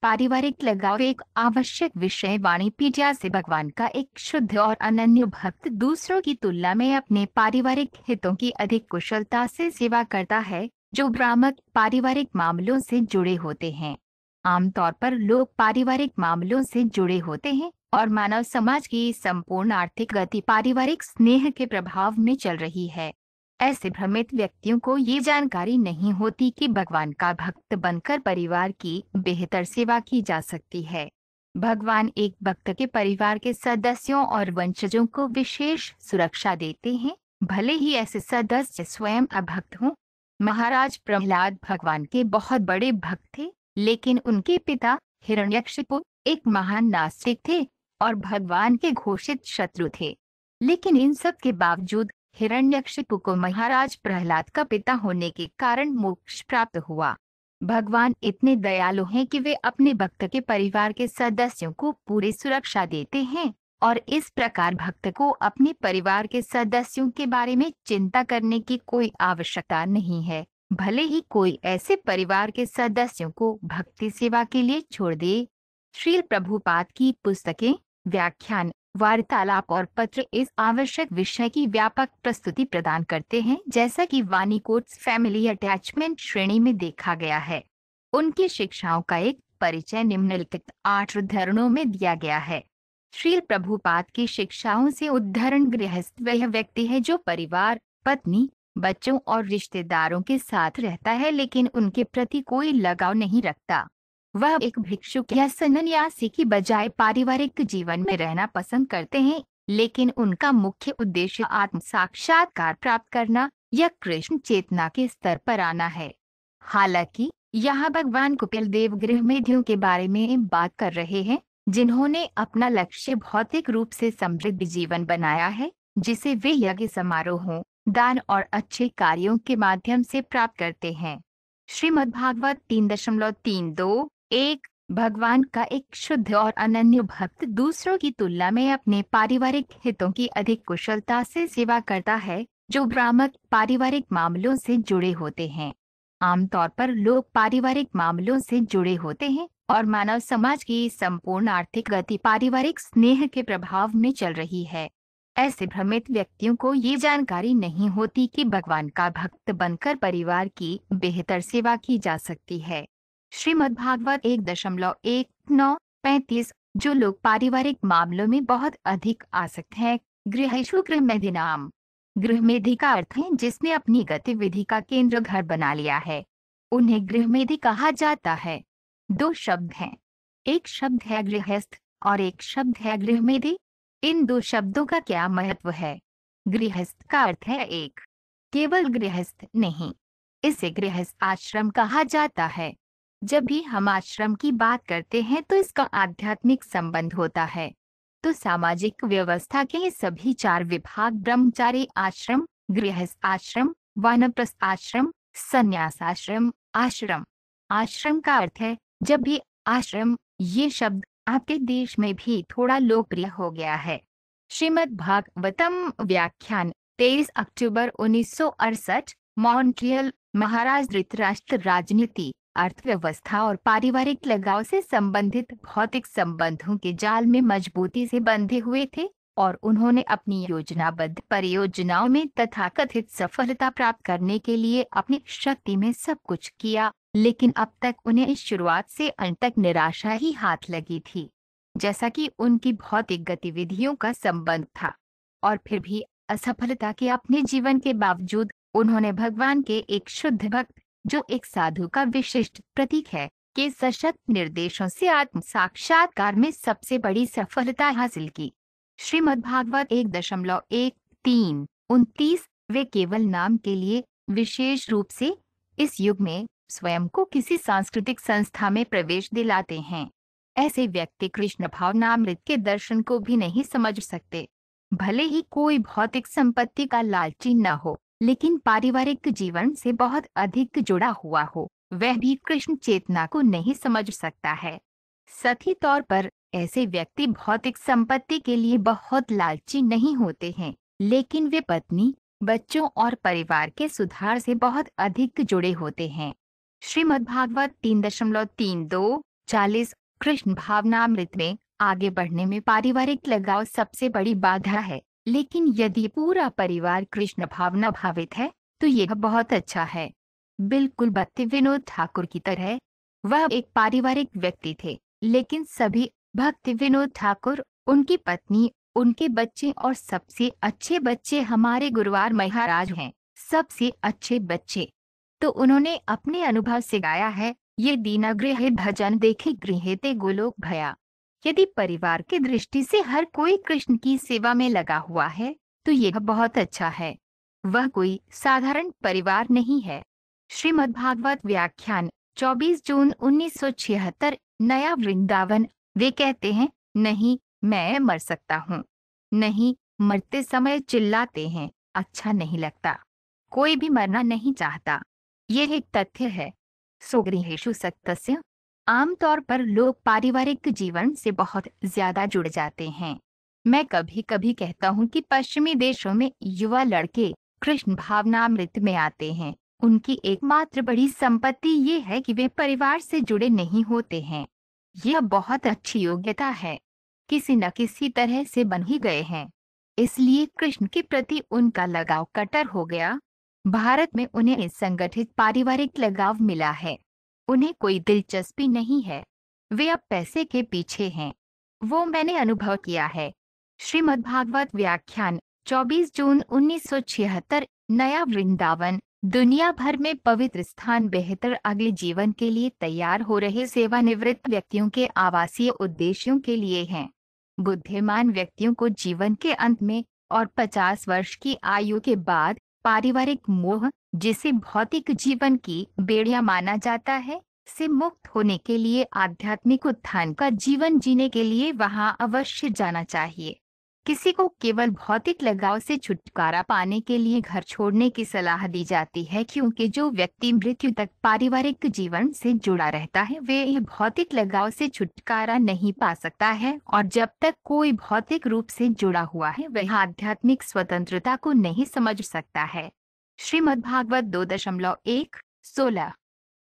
पारिवारिक लगाव एक आवश्यक विषय। वाणिपीडिया से भगवान का एक शुद्ध और अनन्य भक्त दूसरों की तुलना में अपने पारिवारिक हितों की अधिक कुशलता से सेवा करता है, जो भ्रामक पारिवारिक मामलों से जुड़े होते हैं। आमतौर पर लोग पारिवारिक मामलों से जुड़े होते हैं और मानव समाज की संपूर्ण आर्थिक गति पारिवारिक स्नेह के प्रभाव में चल रही है। ऐसे भ्रमित व्यक्तियों को ये जानकारी नहीं होती कि भगवान का भक्त बनकर परिवार की बेहतर सेवा की जा सकती है। भगवान एक भक्त के परिवार के सदस्यों और वंशजों को विशेष सुरक्षा देते हैं, भले ही ऐसे सदस्य स्वयं अभक्त हों। महाराज प्रहलाद भगवान के बहुत बड़े भक्त थे, लेकिन उनके पिता हिरण्यकशिपु एक महान नास्तिक थे और भगवान के घोषित शत्रु थे। लेकिन इन सब के बावजूद हिरण्यकशिपु को महाराज प्रहलाद का पिता होने के कारण मोक्ष प्राप्त हुआ। भगवान इतने दयालु हैं कि वे अपने भक्त के परिवार के सदस्यों को पूरी सुरक्षा देते हैं और इस प्रकार भक्त को अपने परिवार के सदस्यों के बारे में चिंता करने की कोई आवश्यकता नहीं है, भले ही कोई ऐसे परिवार के सदस्यों को भक्ति सेवा के लिए छोड़ दे। श्रील प्रभुपाद की पुस्तकें, व्याख्यान, वार्तालाप और पत्र इस आवश्यक विषय की व्यापक प्रस्तुति प्रदान करते हैं, जैसा कि वानी कोट्स फैमिली अटैचमेंट श्रेणी में देखा गया है। उनकी शिक्षाओं का एक परिचय निम्नलिखित 8 उद्धरणों में दिया गया है। श्रील प्रभुपाद की शिक्षाओं से उद्धरण: गृहस्थ वह व्यक्ति है जो परिवार, पत्नी, बच्चों और रिश्तेदारों के साथ रहता है लेकिन उनके प्रति कोई लगाव नहीं रखता। वह एक भिक्षुक या सन्यासी की बजाय पारिवारिक जीवन में रहना पसंद करते हैं, लेकिन उनका मुख्य उद्देश्य आत्म साक्षात्कार प्राप्त करना या कृष्ण चेतना के स्तर पर आना है। हालांकि यहाँ भगवान कपिल देव गृहमेधियों के बारे में बात कर रहे हैं, जिन्होंने अपना लक्ष्य भौतिक रूप से समृद्ध जीवन बनाया है, जिसे वे यज्ञ समारोहों, दान और अच्छे कार्यों के माध्यम से प्राप्त करते हैं। श्रीमद्भागवत 3.321 भगवान का एक शुद्ध और अनन्य भक्त दूसरों की तुलना में अपने पारिवारिक हितों की अधिक कुशलता से सेवा करता है, जो भ्रामक पारिवारिक मामलों से जुड़े होते हैं। आमतौर पर लोग पारिवारिक मामलों से जुड़े होते हैं और मानव समाज की संपूर्ण आर्थिक गति पारिवारिक स्नेह के प्रभाव में चल रही है। ऐसे भ्रमित व्यक्तियों को ये जानकारी नहीं होती कि भगवान का भक्त बनकर परिवार की बेहतर सेवा की जा सकती है। श्रीमद्भागवत 1.1935 जो लोग पारिवारिक मामलों में बहुत अधिक आसक्त हैं, गृहेषु गृहमेधि नाम। गृहमेधि का अर्थ है जिसने अपनी गतिविधि का केंद्र घर बना लिया है, उन्हें गृहमेधि कहा जाता है। 2 शब्द हैं, एक शब्द है गृहस्थ और एक शब्द है गृहमेधि। इन 2 शब्दों का क्या महत्व है? गृहस्थ का अर्थ है एक, केवल गृहस्थ नहीं, इसे गृहस्थ आश्रम कहा जाता है। जब भी हम आश्रम की बात करते हैं तो इसका आध्यात्मिक संबंध होता है। तो सामाजिक व्यवस्था के सभी 4 विभाग ब्रह्मचारी आश्रम, गृहस्थ आश्रम, वानप्रस्थ आश्रम, संन्यास आश्रम, आश्रम। आश्रम का अर्थ है जब भी आश्रम, ये शब्द आपके देश में भी थोड़ा लोकप्रिय हो गया है। श्रीमद् भागवतम व्याख्यान 23 अक्टूबर 1968 मॉन्ट्रियल। महाराज धृतराष्ट्र राजनीति, अर्थव्यवस्था और पारिवारिक लगाव से संबंधित भौतिक संबंधों के जाल में मजबूती से बंधे हुए थे और उन्होंने अपनी योजनाबद्ध परियोजनाओं में तथाकथित सफलता प्राप्त करने के लिए अपनी शक्ति में सब कुछ किया, लेकिन अब तक उन्हें इस शुरुआत से अंत तक निराशा ही हाथ लगी थी, जैसा कि उनकी भौतिक गतिविधियों का संबंध था। और फिर भी असफलता के अपने जीवन के बावजूद उन्होंने भगवान के एक शुद्ध भक्त, जो एक साधु का विशिष्ट प्रतीक है, के सशक्त निर्देशों से आत्म साक्षात्कार में सबसे बड़ी सफलता हासिल की। श्रीमद्भागवत 1.1.3-29 वे केवल नाम के लिए, विशेष रूप से इस युग में, स्वयं को किसी सांस्कृतिक संस्था में प्रवेश दिलाते हैं। ऐसे व्यक्ति कृष्ण भावनामृत के दर्शन को भी नहीं समझ सकते। भले ही कोई भौतिक संपत्ति का लालची न हो, लेकिन पारिवारिक जीवन से बहुत अधिक जुड़ा हुआ हो, वह भी कृष्ण चेतना को नहीं समझ सकता है। सही तौर पर ऐसे व्यक्ति भौतिक संपत्ति के लिए बहुत लालची नहीं होते हैं, लेकिन वे पत्नी, बच्चों और परिवार के सुधार से बहुत अधिक जुड़े होते हैं। श्रीमद्भागवत 3.32 40 कृष्ण भावनामृत में आगे बढ़ने में पारिवारिक लगाव सबसे बड़ी बाधा है, लेकिन यदि पूरा परिवार कृष्ण भावना भावित है तो यह बहुत अच्छा है। बिल्कुल भक्ति विनोद ठाकुर की तरह। वह एक पारिवारिक व्यक्ति थे, लेकिन सभी भक्ति विनोद ठाकुर, उनकी पत्नी, उनके बच्चे और सबसे अच्छे बच्चे हमारे गुरुवार महाराज हैं। सबसे अच्छे बच्चे। तो उन्होंने अपने अनुभव से गाया है, ये दीनगृह भजन देखे गृहते गोलोक भया। यदि परिवार की दृष्टि से हर कोई कृष्ण की सेवा में लगा हुआ है तो यह बहुत अच्छा है। वह कोई साधारण परिवार नहीं है। श्रीमद्भागवत व्याख्यान 24 जून 1976। नया वृंदावन। वे कहते हैं, नहीं मैं मर सकता हूँ। नहीं, मरते समय चिल्लाते हैं, अच्छा नहीं लगता। कोई भी मरना नहीं चाहता। यह एक तथ्य है। स्वगृहेषु सक्तस्य। आमतौर पर लोग पारिवारिक जीवन से बहुत ज्यादा जुड़ जाते हैं। मैं कभी कभी कहता हूँ कि पश्चिमी देशों में युवा लड़के कृष्ण भावनामृत में आते हैं, उनकी एकमात्र बड़ी संपत्ति ये है कि वे परिवार से जुड़े नहीं होते हैं। यह बहुत अच्छी योग्यता है। किसी न किसी तरह से बन ही गए हैं, इसलिए कृष्ण के प्रति उनका लगाव कट्टर हो गया। भारत में उन्हें इस संगठित पारिवारिक लगाव मिला है। उन्हें कोई दिलचस्पी नहीं है। वे अब पैसे के पीछे हैं। वो मैंने अनुभव किया है। श्रीमद्भागवत व्याख्यान 24 जून 1976। नया वृंदावन। दुनिया भर में पवित्र स्थान बेहतर अगले जीवन के लिए तैयार हो रहे सेवानिवृत्त व्यक्तियों के आवासीय उद्देश्यों के लिए हैं। बुद्धिमान व्यक्तियों को जीवन के अंत में और 50 वर्ष की आयु के बाद पारिवारिक मोह, जिसे भौतिक जीवन की बेड़िया माना जाता है, से मुक्त होने के लिए आध्यात्मिक उत्थान का जीवन जीने के लिए वहां अवश्य जाना चाहिए। किसी को केवल भौतिक लगाव से छुटकारा पाने के लिए घर छोड़ने की सलाह दी जाती है, क्योंकि जो व्यक्ति मृत्यु तक पारिवारिक जीवन से जुड़ा रहता है वे यह भौतिक लगाव से छुटकारा नहीं पा सकता है, और जब तक कोई भौतिक रूप से जुड़ा हुआ है वह आध्यात्मिक स्वतंत्रता को नहीं समझ सकता है। श्रीमद्भागवत 2.1:16।